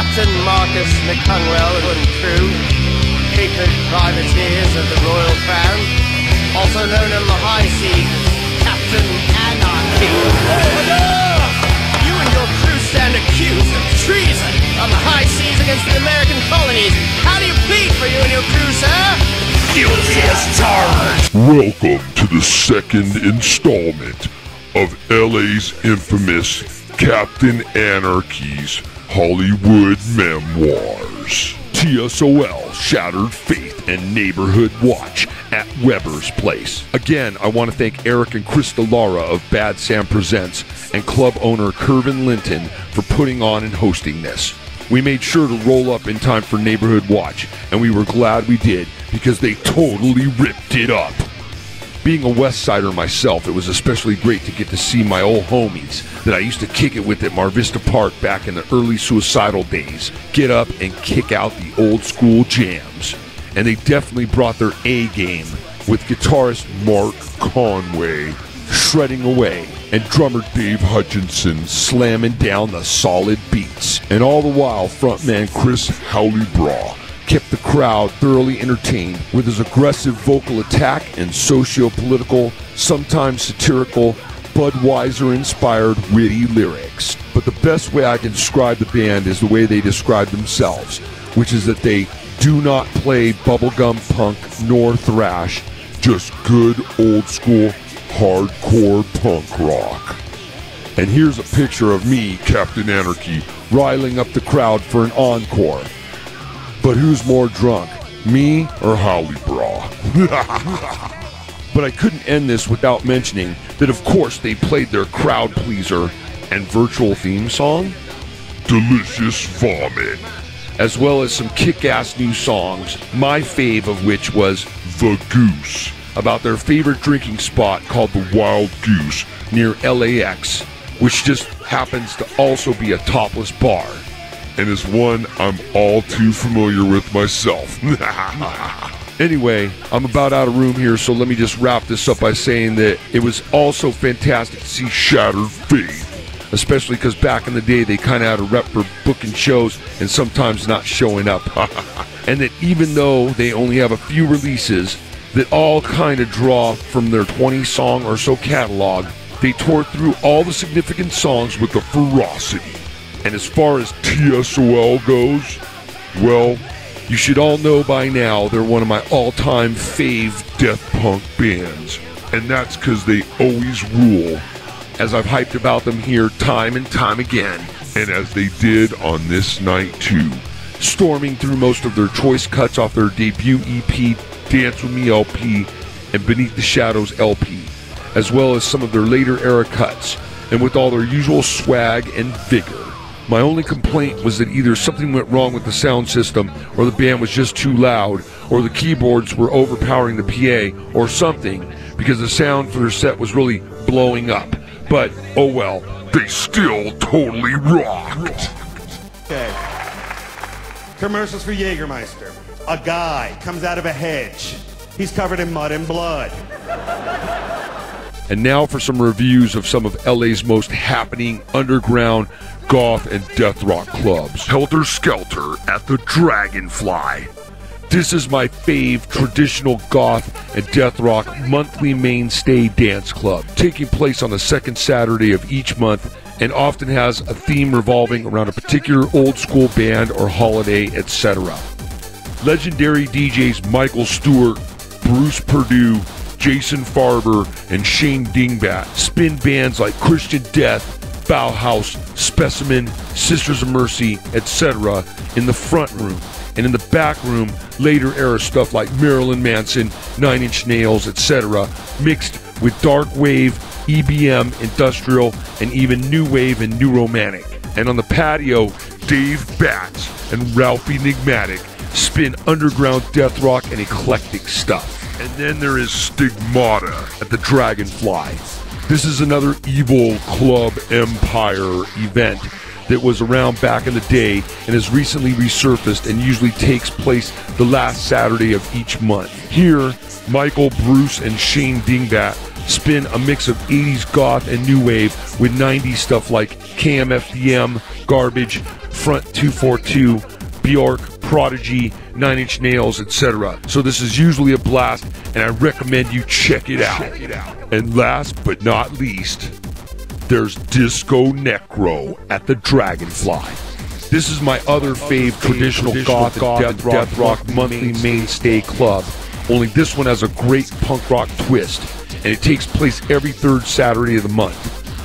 Captain Marcus McCunwell and crew, painted privateers of the Royal Crown, also known on the high seas as Captain Anarchy. Oh, no! You and your crew stand accused of treason on the high seas against the American colonies. How do you plead for you and your crew, sir? Guilty as charged! Welcome to the second installment of LA's infamous Captain Anarchy's Hollywood Memoirs. Tsol, Shattered Faith, and Neighborhood Watch at Weber's Place. Again, I want to thank Eric and Krista Lara of Bad Sam Presents and club owner Kervin Linton for putting on and hosting this. We made sure to roll up in time for Neighborhood Watch, and we were glad we did because they totally ripped it up. Being a West Sider myself, it was especially great to get to see my old homies that I used to kick it with at Mar Vista Park back in the early suicidal days get up and kick out the old school jams. And they definitely brought their A game with guitarist Mark Conway shredding away and drummer Dave Hutchinson slamming down the solid beats. And all the while, frontman Chris Howley-Braw kept the crowd thoroughly entertained with his aggressive vocal attack and socio-political, sometimes satirical, Budweiser-inspired witty lyrics. But the best way I can describe the band is the way they describe themselves, which is that they do not play bubblegum punk nor thrash, just good old school hardcore punk rock. And here's a picture of me, Captain Anarchy, riling up the crowd for an encore. But who's more drunk, me or Howley-Braw? But I couldn't end this without mentioning that of course they played their crowd pleaser and virtual theme song, Delicious Vomit, as well as some kick-ass new songs, my fave of which was The Goose, about their favorite drinking spot called the Wild Goose near LAX, which just happens to also be a topless bar. And is one I'm all too familiar with myself. Anyway, I'm about out of room here, so let me just wrap this up by saying that it was also fantastic to see Shattered Faith, especially because back in the day they kind of had a rep for booking shows and sometimes not showing up. And that even though they only have a few releases that all kind of draw from their 20-song or so catalog, they tore through all the significant songs with a ferocity. And as far as Tsol goes, well, you should all know by now they're one of my all-time fave death punk bands. And that's because they always rule, as I've hyped about them here time and time again, and as they did on this night too, storming through most of their choice cuts off their debut EP, Dance With Me LP, and Beneath the Shadows LP, as well as some of their later era cuts, and with all their usual swag and vigor. My only complaint was that either something went wrong with the sound system, or the band was just too loud, or the keyboards were overpowering the PA, or something, because the sound for their set was really blowing up. But, oh well, they still totally rocked. Okay. Commercials for Jägermeister. A guy comes out of a hedge. He's covered in mud and blood. And now for some reviews of some of LA's most happening underground goth and death rock clubs. Helter Skelter at the Dragonfly. This is my fave traditional goth and death rock monthly mainstay dance club, taking place on the second Saturday of each month, and often has a theme revolving around a particular old school band or holiday, etc. Legendary DJs Michael Stewart, Bruce Perdue, Jason Farber, and Shane Dingbat spin bands like Christian Death, Bauhaus, Specimen, Sisters of Mercy, etc. in the front room, and in the back room, later era stuff like Marilyn Manson, Nine Inch Nails, etc., mixed with dark wave, EBM, industrial, and even new wave and new romantic. And on the patio, Dave Batts and Ralphie Enigmatic spin underground death rock and eclectic stuff. And then there is Stigmata at the Dragonfly. This is another evil club empire event that was around back in the day and has recently resurfaced and usually takes place the last Saturday of each month. Here, Michael, Bruce, and Shane Dingbat spin a mix of 80s goth and new wave with 90s stuff like KMFDM, Garbage, Front 242, Bjork, Prodigy, 9 Inch Nails, etc. So this is usually a blast, and I recommend you check it out. And last but not least, there's Disko Nekro at the Dragonfly. This is my other fave traditional goth and death rock monthly mainstay club, only this one has a great punk rock twist, and it takes place every third Saturday of the month.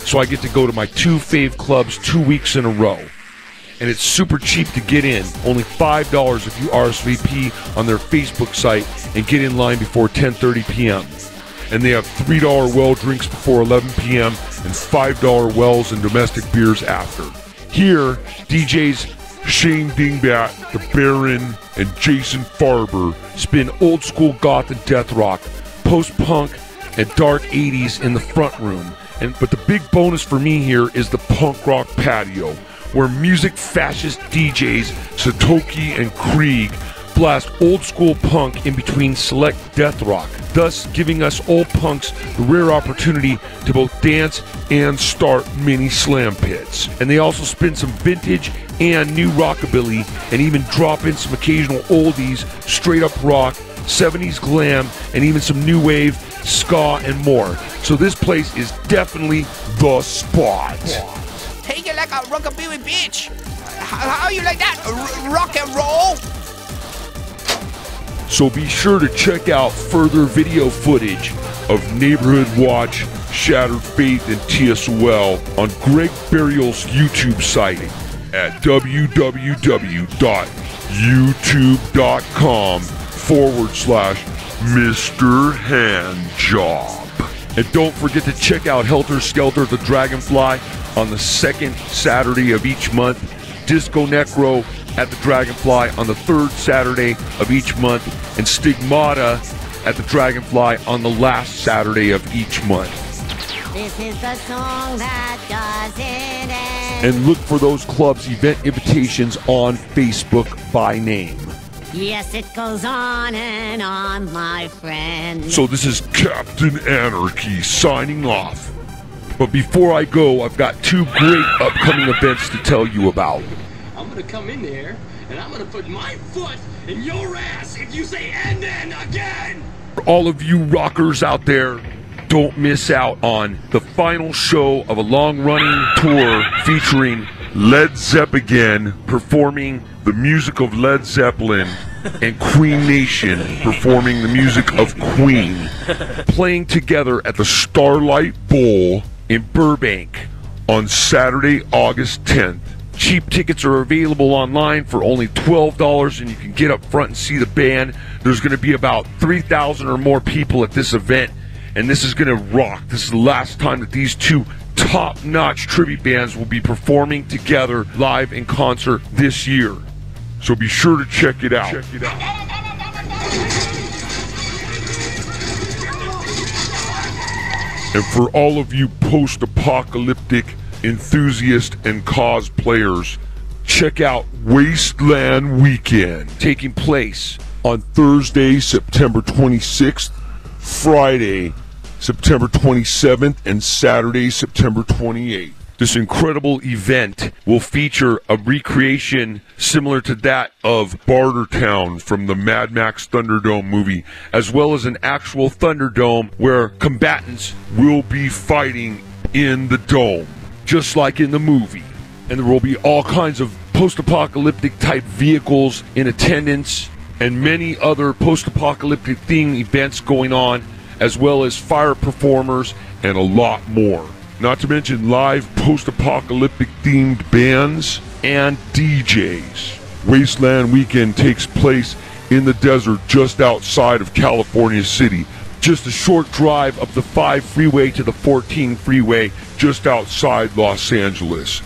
So I get to go to my 2 fave clubs 2 weeks in a row. And it's super cheap to get in, only $5 if you RSVP on their Facebook site and get in line before 10:30 p.m. And they have $3 well drinks before 11 p.m. and $5 wells and domestic beers after. Here, DJs Shane Dingbat, The Baron, and Jason Farber spin old school goth and death rock, post-punk, and dark 80s in the front room. But the big bonus for me here is the punk rock patio, where music fascist DJs Satoki and Krieg blast old school punk in between select death rock, thus giving us old punks the rare opportunity to both dance and start mini slam pits. And they also spin some vintage and new rockabilly, and even drop in some occasional oldies, straight up rock, 70s glam, and even some new wave, ska, and more. So this place is definitely the spot. Take it like a rockabilly bitch. How you like that? Rock and roll? So be sure to check out further video footage of Neighborhood Watch, Shattered Faith, and Tsol on Greg Burial's YouTube site at www.youtube.com/Mr. Handjob. And don't forget to check out Helter Skelter the Dragonfly on the 2nd Saturday of each month, Disko Nekro at the Dragonfly on the 3rd Saturday of each month, and Stigmata at the Dragonfly on the last Saturday of each month. This is the song that doesn't end. And look for those clubs' event invitations on Facebook by name. Yes, it goes on and on, my friend. So this is Captain Anarchy signing off. But before I go, I've got 2 great upcoming events to tell you about. I'm gonna come in there and I'm gonna put my foot in your ass if you say "and then" again! For all of you rockers out there, don't miss out on the final show of a long-running tour featuring Led Zeppelin performing the music of Led Zeppelin and Queen Nation performing the music of Queen, playing together at the Starlight Bowl in Burbank on Saturday, August 10th. Cheap tickets are available online for only $12, and you can get up front and see the band. There's going to be about 3,000 or more people at this event, and this is going to rock. This is the last time that these 2 top-notch tribute bands will be performing together live in concert this year. So be sure to check it out. And for all of you post-apocalyptic enthusiasts and cosplayers, check out Wasteland Weekend, taking place on Thursday, September 26th, Friday, September 27th, and Saturday, September 28th. This incredible event will feature a recreation similar to that of Bartertown from the Mad Max Thunderdome movie, as well as an actual Thunderdome where combatants will be fighting in the dome, just like in the movie. And there will be all kinds of post-apocalyptic type vehicles in attendance and many other post-apocalyptic themed events going on, as well as fire performers and a lot more. Not to mention live post-apocalyptic themed bands and DJs. Wasteland Weekend takes place in the desert just outside of California City. Just a short drive up the 5 freeway to the 14 freeway just outside Los Angeles.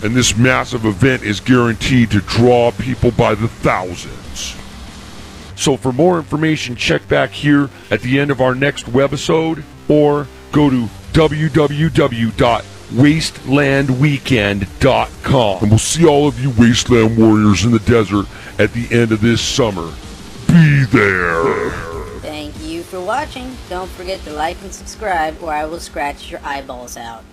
And this massive event is guaranteed to draw people by the thousands. So for more information, check back here at the end of our next webisode, or go to www.wastelandweekend.com. And we'll see all of you Wasteland Warriors in the desert at the end of this summer. Be there! Thank you for watching. Don't forget to like and subscribe, or I will scratch your eyeballs out.